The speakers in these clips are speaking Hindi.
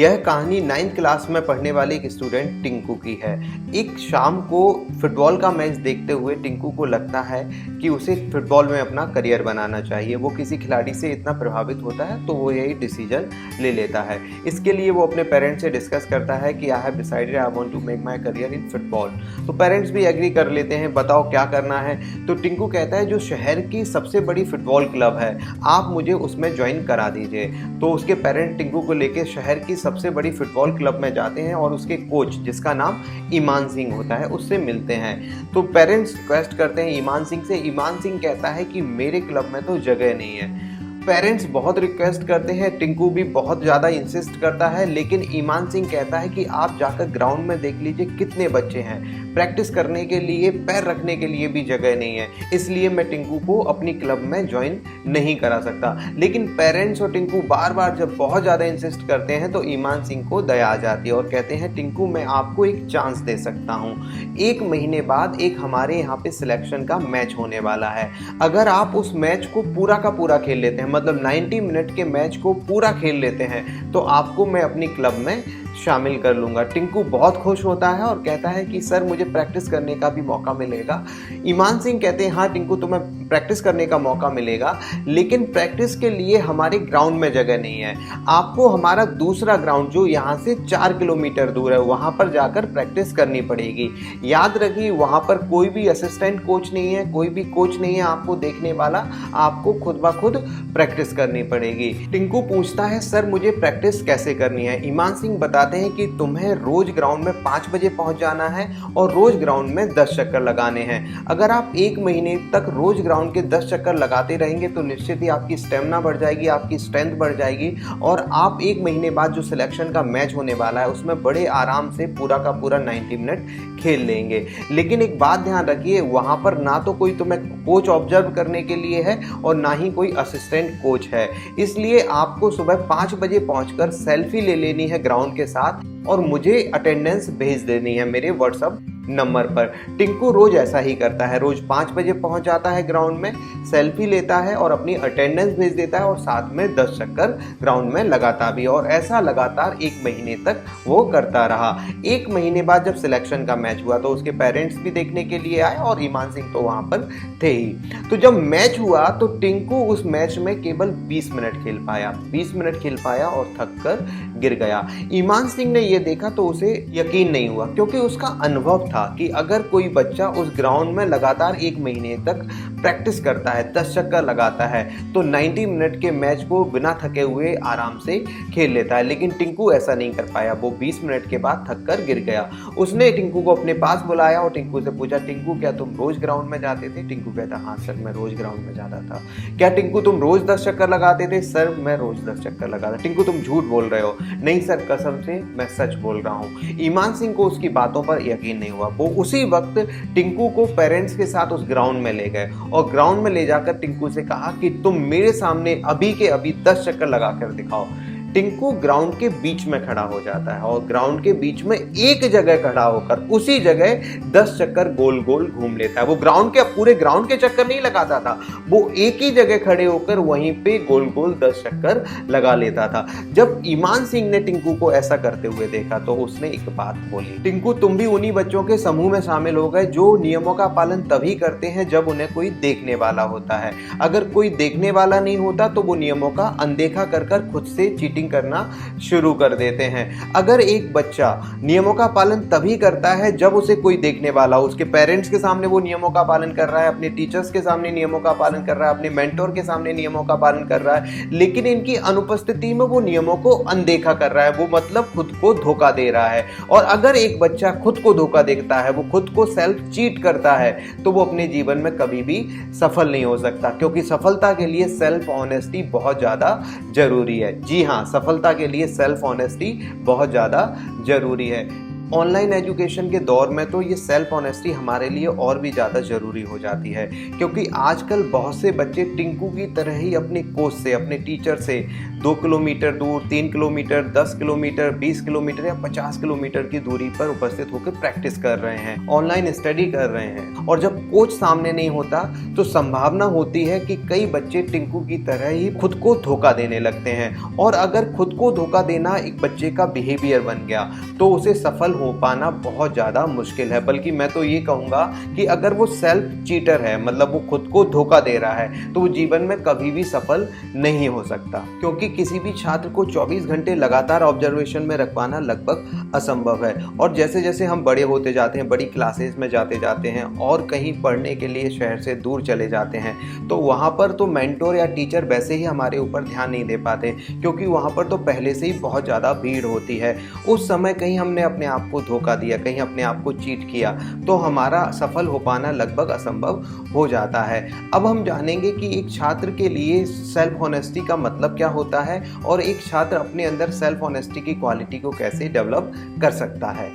यह कहानी 9th क्लास में पढ़ने वाले एक स्टूडेंट टिंकू की है। एक शाम को फुटबॉल का मैच देखते हुए टिंकू को लगता है कि उसे फुटबॉल में अपना करियर बनाना चाहिए। वो किसी खिलाड़ी से इतना प्रभावित होता है तो वो यही डिसीजन ले लेता है। इसके लिए वो अपने पेरेंट्स से डिस्कस करता है कि I have decided I want to make my career in football. तो पेरेंट्स भी एग्री कर लेते हैं, बताओ क्या करना है। तो टिंकू कहता है जो शहर की सबसे बड़ी फुटबॉल क्लब है आप मुझे उसमें ज्वाइन करा दीजिए। तो उसके पेरेंट टिंकू को लेकर शहर की सबसे बड़ी फुटबॉल क्लब में जाते हैं और उसके कोच जिसका नाम ईमान सिंह होता है उससे मिलते हैं। तो पेरेंट्स रिक्वेस्ट करते हैं ईमान सिंह से। ईमान सिंह कहता है कि मेरे क्लब में तो जगह नहीं है। पेरेंट्स बहुत रिक्वेस्ट करते हैं, टिंकू भी बहुत ज़्यादा इंसिस्ट करता है, लेकिन ईमान सिंह कहता है कि आप जाकर ग्राउंड में देख लीजिए कितने बच्चे हैं, प्रैक्टिस करने के लिए पैर रखने के लिए भी जगह नहीं है, इसलिए मैं टिंकू को अपनी क्लब में ज्वाइन नहीं करा सकता। लेकिन पेरेंट्स और टिंकू बार बार जब बहुत ज़्यादा इंसिस्ट करते हैं तो ईमान सिंह को दया आ जाती है और कहते हैं टिंकू मैं आपको एक चांस दे सकता हूँ। 1 महीने बाद एक हमारे यहाँ पे सिलेक्शन का मैच होने वाला है। अगर आप उस मैच को पूरा का पूरा खेल लेते हैं, मतलब 90 मिनट के मैच को पूरा खेल लेते हैं, तो आपको मैं अपनी क्लब में शामिल कर लूँगा। टिंकू बहुत खुश होता है और कहता है कि सर मुझे प्रैक्टिस करने का भी मौका मिलेगा। ईमान सिंह कहते हैं हाँ टिंकू तुम्हें प्रैक्टिस करने का मौका मिलेगा, लेकिन प्रैक्टिस के लिए हमारे ग्राउंड में जगह नहीं है। आपको हमारा दूसरा ग्राउंड जो यहाँ से 4 किलोमीटर दूर है वहाँ पर जाकर प्रैक्टिस करनी पड़ेगी। याद रखिए वहाँ पर कोई भी असिस्टेंट कोच नहीं है, कोई भी कोच नहीं है आपको देखने वाला, आपको खुद ब खुद प्रैक्टिस करनी पड़ेगी। टिंकू पूछता है सर मुझे प्रैक्टिस कैसे करनी है। ईमान सिंह बताते हैं कि तुम्हें रोज ग्राउंड में 5 बजे पहुंच जाना है और रोज ग्राउंड में 10 चक्कर लगाने हैं। अगर आप 1 महीने तक रोज ग्राउंड के 10 चक्कर लगाते रहेंगे तो निश्चित ही आपकी स्टेमिना बढ़ जाएगी, आपकी स्ट्रेंथ बढ़ जाएगी और आप 1 महीने बाद जो सिलेक्शन का मैच होने वाला है उसमें बड़े आराम से पूरा का पूरा 90 मिनट खेल लेंगे। लेकिन एक बात ध्यान रखिए वहां पर ना तो कोई तुम्हें कोच ऑब्जर्व करने के लिए है और ना ही कोई असिस्टेंट कोच है, इसलिए आपको सुबह 5 बजे पहुंचकर सेल्फी ले लेनी है ग्राउंड के साथ और मुझे अटेंडेंस भेज देनी है मेरे व्हाट्सएप नंबर पर। टिंकू रोज ऐसा ही करता है, रोज 5 बजे पहुंच जाता है ग्राउंड में, सेल्फी लेता है और अपनी अटेंडेंस भेज देता है और साथ में 10 चक्कर ग्राउंड में लगाता भी, और ऐसा लगातार 1 महीने तक वो करता रहा। 1 महीने बाद जब सिलेक्शन का मैच हुआ तो उसके पेरेंट्स भी देखने के लिए आए और ईमान सिंह तो वहां पर थे ही। तो जब मैच हुआ तो टिंकू उस मैच में केवल 20 मिनट खेल पाया, 20 मिनट खेल पाया और थक कर गिर गया। ईमान सिंह ने ये देखा तो उसे यकीन नहीं हुआ, क्योंकि उसका अनुभव था कि अगर कोई बच्चा उस ग्राउंड में लगातार 1 महीने तक प्रैक्टिस करता है, 10 चक्कर लगाता है, तो 90 मिनट के मैच को बिना थके हुए आराम से खेल लेता है। लेकिन टिंकू ऐसा नहीं कर पाया, वो 20 मिनट के बाद थक कर गिर गया। उसने टिंकू को अपने पास बुलाया और टिंकू से पूछा टिंकू क्या तुम रोज ग्राउंड में जाते थे? टिंकू कहता हाँ सर मैं रोज ग्राउंड में जाता था। क्या टिंकू तुम रोज 10 चक्कर लगाते थे? सर मैं रोज 10 चक्कर लगाता। टिंकू तुम झूठ बोल रहे हो? नहीं सर कसम से मैं सच बोल रहा हूँ। ईमान सिंह को उसकी बातों पर यकीन नहीं हुआ। वो उसी वक्त टिंकू को पेरेंट्स के साथ उस ग्राउंड में ले गए और ग्राउंड में ले जाकर टिंकू से कहा कि तुम मेरे सामने अभी के अभी 10 चक्कर लगा कर दिखाओ। टिंकू ग्राउंड के बीच में खड़ा हो जाता है और ग्राउंड के बीच में एक जगह खड़ा होकर उसी जगह 10 चक्कर गोल गोल घूम लेता है। वो पूरे ग्राउंड के चक्कर नहीं लगाता था, वो एक ही जगह खड़े होकर वहीं पे गोल गोल 10 चक्कर लगा लेता था। जब ईमान सिंह ने टिंकू को ऐसा करते हुए देखा तो उसने एक बात बोली, टिंकू तुम भी उन्हीं बच्चों के समूह में शामिल हो गए जो नियमों का पालन तभी करते हैं जब उन्हें कोई देखने वाला होता है। अगर कोई देखने वाला नहीं होता तो वो नियमों का अनदेखा कर खुद से चीटिंग करना शुरू कर देते हैं। अगर एक बच्चा नियमों का पालन तभी करता है जब उसे कोई देखने वाला हो, उसके पेरेंट्स के सामने वो नियमों का पालन कर रहा है, अपने टीचर्स के सामने नियमों का पालन कर रहा है, अपने मेंटोर के सामने नियमों का पालन कर रहा है, लेकिन इनकी अनुपस्थिति में वो नियमों को अनदेखा कर रहा है, वो मतलब खुद को धोखा दे रहा है। और अगर एक बच्चा खुद को धोखा देता है, वो खुद को सेल्फ चीट करता है, तो वो अपने जीवन में कभी भी सफल नहीं हो सकता, क्योंकि सफलता के लिए सेल्फ ऑनेस्टी बहुत ज्यादा जरूरी है। जी हाँ, सफलता के लिए सेल्फ ऑनेस्टी बहुत ज्यादा जरूरी है। ऑनलाइन एजुकेशन के दौर में तो ये सेल्फ ऑनेस्टी हमारे लिए और भी ज़्यादा ज़रूरी हो जाती है, क्योंकि आजकल बहुत से बच्चे टिंकू की तरह ही अपने कोच से, अपने टीचर से 2 किलोमीटर दूर, 3 किलोमीटर, 10 किलोमीटर, 20 किलोमीटर या 50 किलोमीटर की दूरी पर उपस्थित होकर प्रैक्टिस कर रहे हैं, ऑनलाइन स्टडी कर रहे हैं। और जब कोच सामने नहीं होता तो संभावना होती है कि कई बच्चे टिंकू की तरह ही खुद को धोखा देने लगते हैं। और अगर खुद को धोखा देना एक बच्चे का बिहेवियर बन गया तो उसे सफल हो पाना बहुत ज़्यादा मुश्किल है। बल्कि मैं तो ये कहूँगा कि अगर वो सेल्फ चीटर है, मतलब वो खुद को धोखा दे रहा है, तो वो जीवन में कभी भी सफल नहीं हो सकता, क्योंकि किसी भी छात्र को 24 घंटे लगातार ऑब्जर्वेशन में रख पाना लगभग असंभव है। और जैसे जैसे हम बड़े होते जाते हैं, बड़ी क्लासेस में जाते जाते हैं और कहीं पढ़ने के लिए शहर से दूर चले जाते हैं, तो वहाँ पर तो मेंटोर या टीचर वैसे ही हमारे ऊपर ध्यान नहीं दे पाते, क्योंकि वहाँ पर तो पहले से ही बहुत ज़्यादा भीड़ होती है। उस समय कहीं हमने अपने आप को धोखा दिया, कहीं अपने आप को चीट किया, तो हमारा सफल हो पाना लगभग असंभव हो जाता है। अब हम जानेंगे कि एक छात्र के लिए सेल्फ ऑनेस्टी का मतलब क्या होता है और एक छात्र अपने अंदर सेल्फ ऑनेस्टी की क्वालिटी को कैसे डेवलप कर सकता है।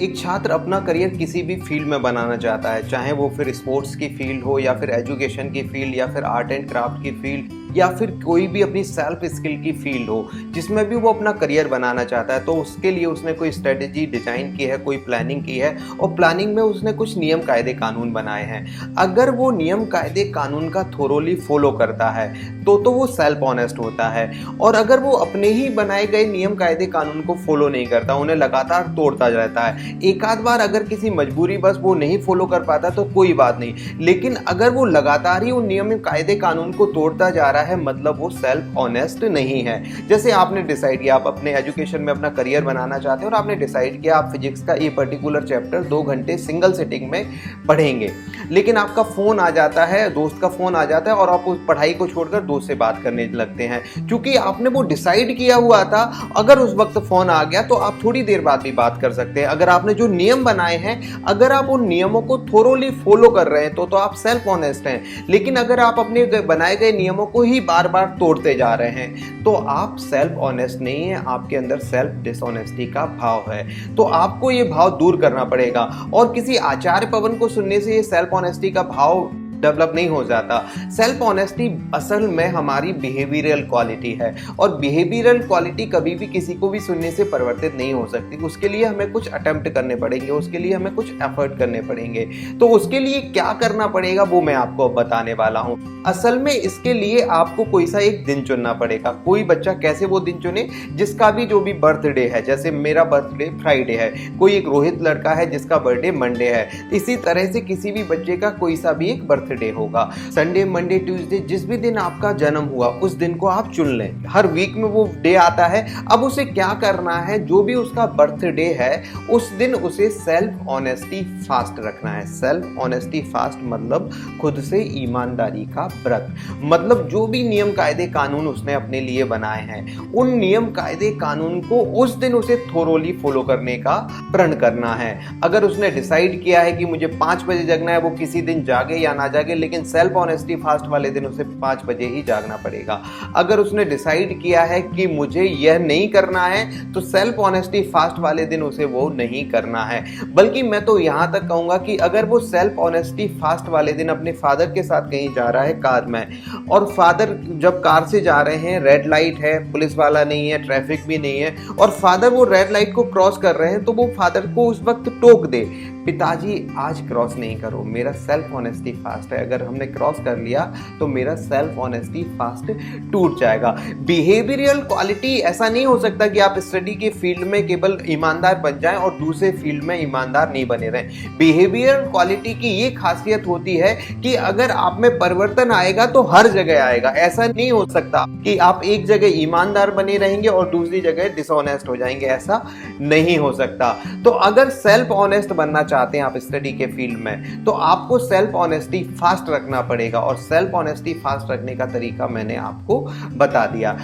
एक छात्र अपना करियर किसी भी फील्ड में बनाना चाहता है, चाहे वो फिर स्पोर्ट्स की फील्ड हो या फिर एजुकेशन की फील्ड या फिर आर्ट एंड क्राफ्ट की फील्ड या फिर कोई भी अपनी सेल्फ स्किल की फील्ड हो, जिसमें भी वो अपना करियर बनाना चाहता है, तो उसके लिए उसने कोई स्ट्रेटेजी डिजाइन की है, कोई प्लानिंग की है और प्लानिंग में उसने कुछ नियम कायदे कानून बनाए हैं। अगर वो नियम कायदे कानून का थोरोली फॉलो करता है तो वो सेल्फ ऑनेस्ट होता है। और अगर वो अपने ही बनाए गए नियम कायदे कानून को फॉलो नहीं करता, उन्हें लगातार तोड़ता रहता है, एक आध बार अगर किसी मजबूरी बस वो नहीं फॉलो कर पाता तो कोई बात नहीं, लेकिन अगर वो लगातार ही उन नियम कायदे कानून को तोड़ता जा रहा है, मतलब वो सेल्फ ऑनेस्ट नहीं है। जैसे आपने डिसाइड किया आप अपने एजुकेशन में अपना करियर बनाना चाहते हैं और आपने डिसाइड किया आप फिजिक्स का ये पर्टिकुलर चैप्टर 2 घंटे सिंगल सिटिंग में पढ़ेंगे, लेकिन आपका फोन आ जाता है, दोस्त का फोन आ जाता है और आप उस पढ़ाई को छोड़कर दोस्त से बात करने लगते हैं, क्योंकि आपने वो डिसाइड किया हुआ था। अगर उस वक्त फोन आ गया तो आप थोड़ी देर बाद भी बात कर सकते हैं। अगर आपने जो नियम बनाए हैं, अगर आप उन नियमों को थोरोली फॉलो कर रहे हैं तो आप सेल्फ ऑनेस्ट हैं। लेकिन अगर आप अपने बनाए गए नियमों को ही बार बार तोड़ते जा रहे हैं तो आप सेल्फ ऑनेस्ट नहीं है, आपके अंदर सेल्फ डिसऑनेस्टी का भाव है। तो आपको ये भाव दूर करना पड़ेगा और किसी आचार्य पवन को सुनने से ये सेल्फ ऑनेस्टी का भाव डेवलप नहीं हो जाता। सेल्फ ऑनेस्टी असल में हमारी बिहेवियरल क्वालिटी है और बिहेवियरल क्वालिटी कभी भी किसी को भी सुनने से परिवर्तित नहीं हो सकती। उसके लिए हमें कुछ अटेम्प्ट करने पड़ेंगे, उसके लिए हमें कुछ एफर्ट करने पड़ेंगे। तो उसके लिए क्या करना पड़ेगा वो मैं आपको अब बताने वाला हूँ। असल में इसके लिए आपको कोई सा एक दिन चुनना पड़ेगा। कोई बच्चा कैसे वो दिन चुने जिसका भी जो भी बर्थडे है, जैसे मेरा बर्थडे फ्राइडे है, कोई एक रोहित लड़का है जिसका बर्थडे मंडे है, इसी तरह से किसी भी बच्चे का कोई सा भी एक बर्थडे होगा। संडे, मंडे, ट्यूसडे, जिस भी दिन आपका जन्म हुआ उस दिन को आप चुन लें। हर वीक में वो डे आता है। अब उसे क्या करना है, जो भी उसका बर्थडे है उस दिन उसे सेल्फ ऑनेस्टी फास्ट रखना है। सेल्फ ऑनेस्टी फास्ट मतलब खुद से ईमानदारी का व्रत। मतलब जो भी नियम कायदे कानून उसने अपने लिए बनाए हैं उन नियम कायदे कानून को उस दिन उसे थोरोली फॉलो करने का प्रण करना है। अगर उसने डिसाइड किया है कि मुझे 5 बजे जगना है, वो किसी दिन जागे या ना जागे, लेकिन सेल्फ ऑनेस्टी फास्ट वाले दिन उसे 5 बजे ही जागना पड़ेगा। अगर उसने डिसाइड किया है कि मुझे यह नहीं करना है तो सेल्फ ऑनेस्टी फास्ट वाले दिन उसे वो नहीं करना है। बल्कि मैं तो यहां तक कहूंगा कि अगर वो सेल्फ ऑनेस्टी फास्ट वाले दिन अपने फादर के साथ कहीं जा रहा है कार में, और फादर जब कार से जा रहे हैं, रेड लाइट है, पुलिस वाला नहीं है, ट्रैफिक भी नहीं है, और फादर वो रेड लाइट को क्रॉस कर रहे हैं, तो वो फादर को उस वक्त टोक दे, पिताजी आज क्रॉस नहीं करो, मेरा सेल्फ ऑनेस्टी फास्ट है। अगर हमने क्रॉस कर लिया तो मेरा सेल्फ ऑनेस्टी फास्ट टूट जाएगा। बिहेवियरल क्वालिटी ऐसा नहीं हो सकता कि आप स्टडी के फील्ड में केवल ईमानदार बन जाएं और दूसरे फील्ड में ईमानदार नहीं बने रहें। बिहेवियरल क्वालिटी की ये खासियत होती है कि अगर आप में परिवर्तन आएगा तो हर जगह आएगा। ऐसा नहीं हो सकता कि आप एक जगह ईमानदार बने रहेंगे और दूसरी जगह डिसऑनेस्ट हो जाएंगे, ऐसा नहीं हो सकता। तो अगर सेल्फ ऑनेस्ट बनना चाहते हैं आप स्टडी के फील्ड में, तो आपको सेल्फ ऑनेस्टी फास्ट रखना पड़ेगा, और सेल्फ ऑनेस्टी फास्ट रखने का तरीका मैंने आपको बता दिया।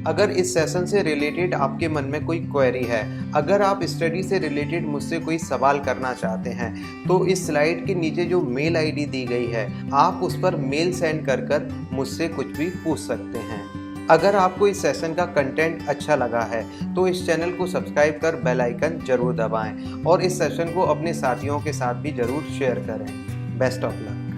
अगर इस सेशन से रिलेटेड आपके मन में कोई क्वेरी है, अगर आप स्टडी से रिलेटेड मुझसे कोई सवाल करना चाहते हैं, तो इस स्लाइड के नीचे जो मेल आईडी दी गई है, आप उस पर मेल सेंड कर मुझसे कुछ भी पूछ सकते हैं। अगर आपको इस सेशन का कंटेंट अच्छा लगा है तो इस चैनल को सब्सक्राइब कर बेल आइकन जरूर दबाएं और इस सेशन को अपने साथियों के साथ भी जरूर शेयर करें। Best of luck.